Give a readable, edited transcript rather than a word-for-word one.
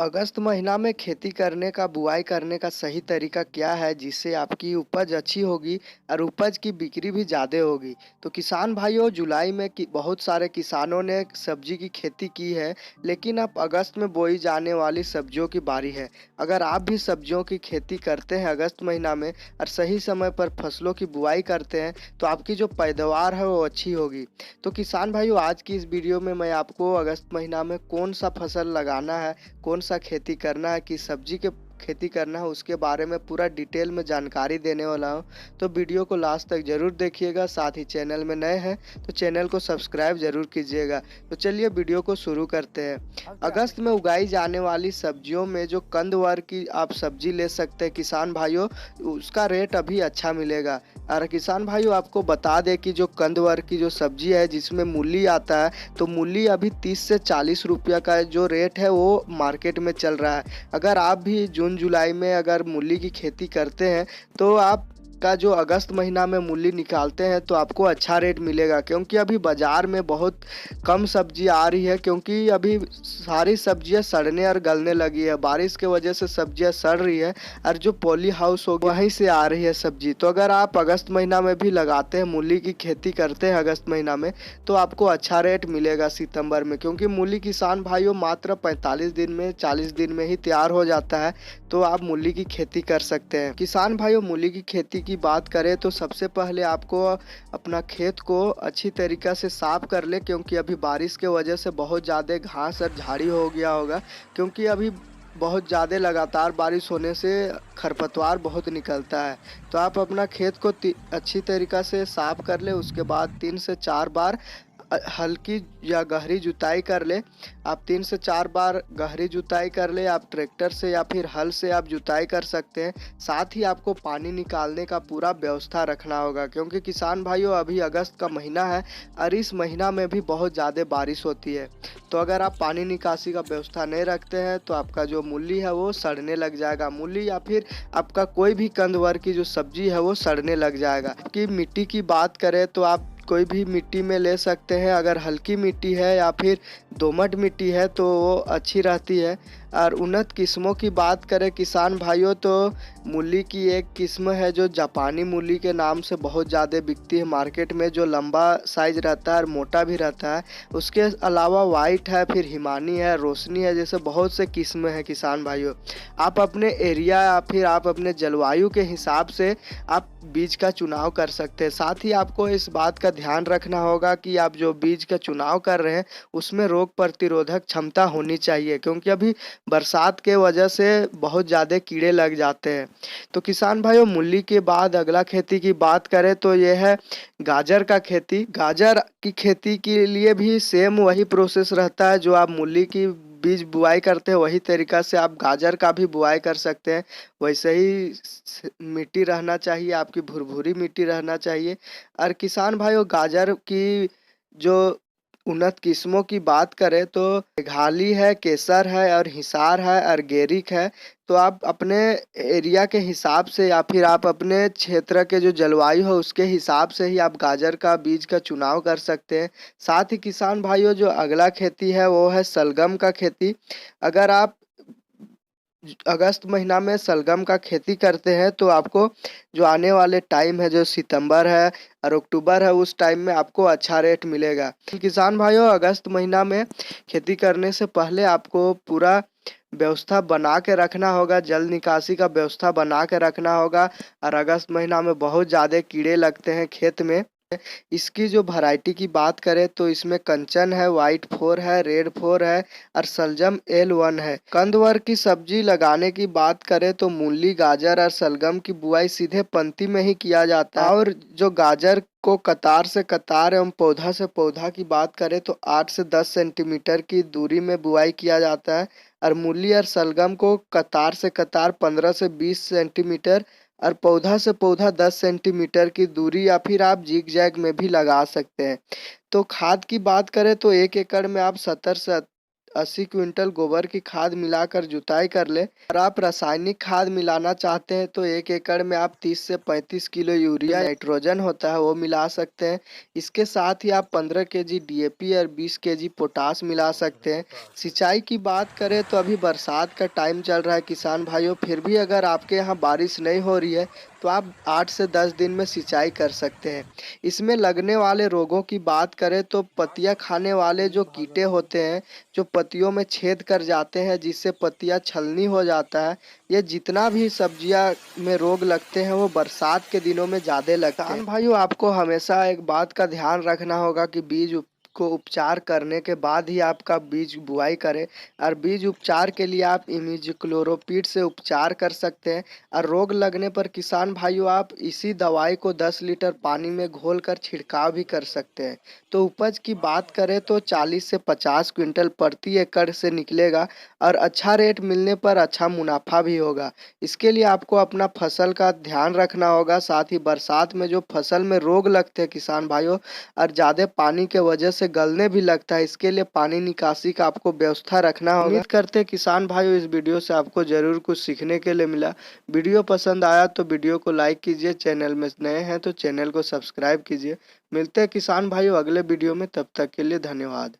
अगस्त महीना में खेती करने का बुआई करने का सही तरीका क्या है जिससे आपकी उपज अच्छी होगी और उपज की बिक्री भी ज़्यादा होगी। तो किसान भाइयों, जुलाई में बहुत सारे किसानों ने सब्जी की खेती की है, लेकिन अब अगस्त में बोई जाने वाली सब्जियों की बारी है। अगर आप भी सब्जियों की खेती करते हैं अगस्त महीना में और सही समय पर फसलों की बुआई करते हैं तो आपकी जो पैदावार है वो अच्छी होगी। तो किसान भाइयों, आज की इस वीडियो में मैं आपको अगस्त महीना में कौन सा फसल लगाना है, कौन सा खेती करना है, किस सब्जी के खेती करना है, उसके बारे में पूरा डिटेल में जानकारी देने वाला हूँ। तो वीडियो को लास्ट तक ज़रूर देखिएगा। साथ ही चैनल में नए हैं तो चैनल को सब्सक्राइब ज़रूर कीजिएगा। तो चलिए वीडियो को शुरू करते हैं। अगस्त में उगाई जाने वाली सब्जियों में जो कंद वर्ग की आप सब्जी ले सकते हैं किसान भाइयों, उसका रेट अभी अच्छा मिलेगा। और किसान भाइयों, आपको बता दें कि जो कंद वर्ग की जो सब्जी है जिसमें मूली आता है, तो मूली अभी 30 से 40 रुपया का जो रेट है वो मार्केट में चल रहा है। अगर आप भी जून जुलाई में अगर मूली की खेती करते हैं तो आप का जो अगस्त महीना में मूली निकालते हैं तो आपको अच्छा रेट मिलेगा, क्योंकि अभी बाज़ार में बहुत कम सब्जी आ रही है, क्योंकि अभी सारी सब्जियां सड़ने और गलने लगी है। बारिश के वजह से सब्जियां सड़ रही है और जो पॉली हाउस हो गया वहीं से आ रही है सब्जी। तो अगर आप अगस्त महीना में भी लगाते हैं, मूली की खेती करते हैं अगस्त महीना में, तो आपको अच्छा रेट मिलेगा सितंबर में, क्योंकि मूली किसान भाइयों मात्र 45 दिन में 40 दिन में ही तैयार हो जाता है। तो आप मूली की खेती कर सकते हैं। किसान भाइयों, मूली की खेती की बात करें तो सबसे पहले आपको अपना खेत को अच्छी तरीक़ा से साफ कर ले, क्योंकि अभी बारिश के वजह से बहुत ज़्यादा घास और झाड़ी हो गया होगा, क्योंकि अभी बहुत ज़्यादा लगातार बारिश होने से खरपतवार बहुत निकलता है। तो आप अपना खेत को अच्छी तरीक़ा से साफ कर ले, उसके बाद 3 से 4 बार हल्की या गहरी जुताई कर ले। आप 3 से 4 बार गहरी जुताई कर ले, आप ट्रैक्टर से या फिर हल से आप जुताई कर सकते हैं। साथ ही आपको पानी निकालने का पूरा व्यवस्था रखना होगा, क्योंकि किसान भाइयों अभी अगस्त का महीना है और इस महीना में भी बहुत ज़्यादा बारिश होती है। तो अगर आप पानी निकासी का व्यवस्था नहीं रखते हैं तो आपका जो मूली है वो सड़ने लग जाएगा। मूली या फिर आपका कोई भी कंद वर्ग की जो सब्जी है वो सड़ने लग जाएगा। कि मिट्टी की बात करें तो आप कोई भी मिट्टी में ले सकते हैं। अगर हल्की मिट्टी है या फिर दोमट मिट्टी है तो वो अच्छी रहती है। और उन्नत किस्मों की बात करें किसान भाइयों, तो मूली की एक किस्म है जो जापानी मूली के नाम से बहुत ज़्यादा बिकती है मार्केट में, जो लंबा साइज रहता है और मोटा भी रहता है। उसके अलावा वाइट है, फिर हिमानी है, रोशनी है, जैसे बहुत से किस्म हैं किसान भाइयों। आप अपने एरिया या फिर आप अपने जलवायु के हिसाब से आप बीज का चुनाव कर सकते हैं। साथ ही आपको इस बात का ध्यान रखना होगा कि आप जो बीज का चुनाव कर रहे हैं उसमें रोग प्रतिरोधक क्षमता होनी चाहिए, क्योंकि अभी बरसात के वजह से बहुत ज़्यादा कीड़े लग जाते हैं। तो किसान भाइयों, मूली के बाद अगला खेती की बात करें तो यह है गाजर का खेती। गाजर की खेती के लिए भी सेम वही प्रोसेस रहता है जो आप मूली की बीज बुआई करते हैं, वही तरीका से आप गाजर का भी बुआई कर सकते हैं। वैसे ही मिट्टी रहना चाहिए, आपकी भुरभुरी मिट्टी रहना चाहिए। और किसान भाइयों, गाजर की जो उन्नत किस्मों की बात करें तो मेघाली है, केसर है और हिसार है और गेरिक है। तो आप अपने एरिया के हिसाब से या फिर आप अपने क्षेत्र के जो जलवायु है उसके हिसाब से ही आप गाजर का बीज का चुनाव कर सकते हैं। साथ ही किसान भाइयों, जो अगला खेती है वो है सलगम का खेती। अगर आप अगस्त महीना में सलगम का खेती करते हैं तो आपको जो आने वाले टाइम है, जो सितंबर है और अक्टूबर है, उस टाइम में आपको अच्छा रेट मिलेगा। किसान भाइयों, अगस्त महीना में खेती करने से पहले आपको पूरा व्यवस्था बना के रखना होगा, जल निकासी का व्यवस्था बना के रखना होगा। और अगस्त महीना में बहुत ज़्यादा कीड़े लगते हैं खेत में। इसकी जो वैरायटी की बात करें तो इसमें कंचन है, व्हाइट 4 है, रेड 4 है और सलजम L1 है। कंद वर्ग की सब्जी लगाने की बात करें तो मूली, गाजर और सलगम की बुआई सीधे पंक्ति में ही किया जाता है। और जो गाजर को कतार से कतार एवं पौधा से पौधा की बात करें तो 8 से 10 सेंटीमीटर की दूरी में बुआई किया जाता है। और मूली और सलगम को कतार से कतार 15 से 20 सेंटीमीटर और पौधा से पौधा 10 सेंटीमीटर की दूरी या फिर आप जिग जैग में भी लगा सकते हैं। तो खाद की बात करें तो 1 एकड़ में आप 70 से 80 क्विंटल गोबर की खाद मिलाकर जुताई कर ले। और आप रासायनिक खाद मिलाना चाहते हैं तो 1 एकड़ में आप 30 से 35 किलो यूरिया नाइट्रोजन होता है वो मिला सकते हैं। इसके साथ ही आप 15 केजी डीएपी और 20 केजी पोटास मिला सकते हैं। सिंचाई की बात करें तो अभी बरसात का टाइम चल रहा है किसान भाइयों, फिर भी अगर आपके यहाँ बारिश नहीं हो रही है तो आप 8 से 10 दिन में सिंचाई कर सकते हैं। इसमें लगने वाले रोगों की बात करें तो पत्तियां खाने वाले जो कीटे होते हैं, जो पत्तियों में छेद कर जाते हैं जिससे पत्तियां छलनी हो जाता है, ये जितना भी सब्जियां में रोग लगते हैं वो बरसात के दिनों में ज़्यादा लगते हैं। किसान भाइयों, आपको हमेशा एक बात का ध्यान रखना होगा कि को उपचार करने के बाद ही आपका बीज बुआई करें। और बीज उपचार के लिए आप इमिडाक्लोपीड से उपचार कर सकते हैं। और रोग लगने पर किसान भाइयों आप इसी दवाई को 10 लीटर पानी में घोलकर छिड़काव भी कर सकते हैं। तो उपज की बात करें तो 40 से 50 क्विंटल प्रति एकड़ से निकलेगा। और अच्छा रेट मिलने पर अच्छा मुनाफा भी होगा। इसके लिए आपको अपना फसल का ध्यान रखना होगा, साथ ही बरसात में जो फसल में रोग लगते हैं किसान भाइयों और ज़्यादा पानी के वजह से गलने भी लगता है, इसके लिए पानी निकासी का आपको व्यवस्था रखना होगा। उम्मीद करते हैं किसान भाइयों इस वीडियो से आपको ज़रूर कुछ सीखने के लिए मिला। वीडियो पसंद आया तो वीडियो को लाइक कीजिए, चैनल में नए हैं तो चैनल को सब्सक्राइब कीजिए। मिलते हैं किसान भाइयों अगले वीडियो में, तब तक के लिए धन्यवाद।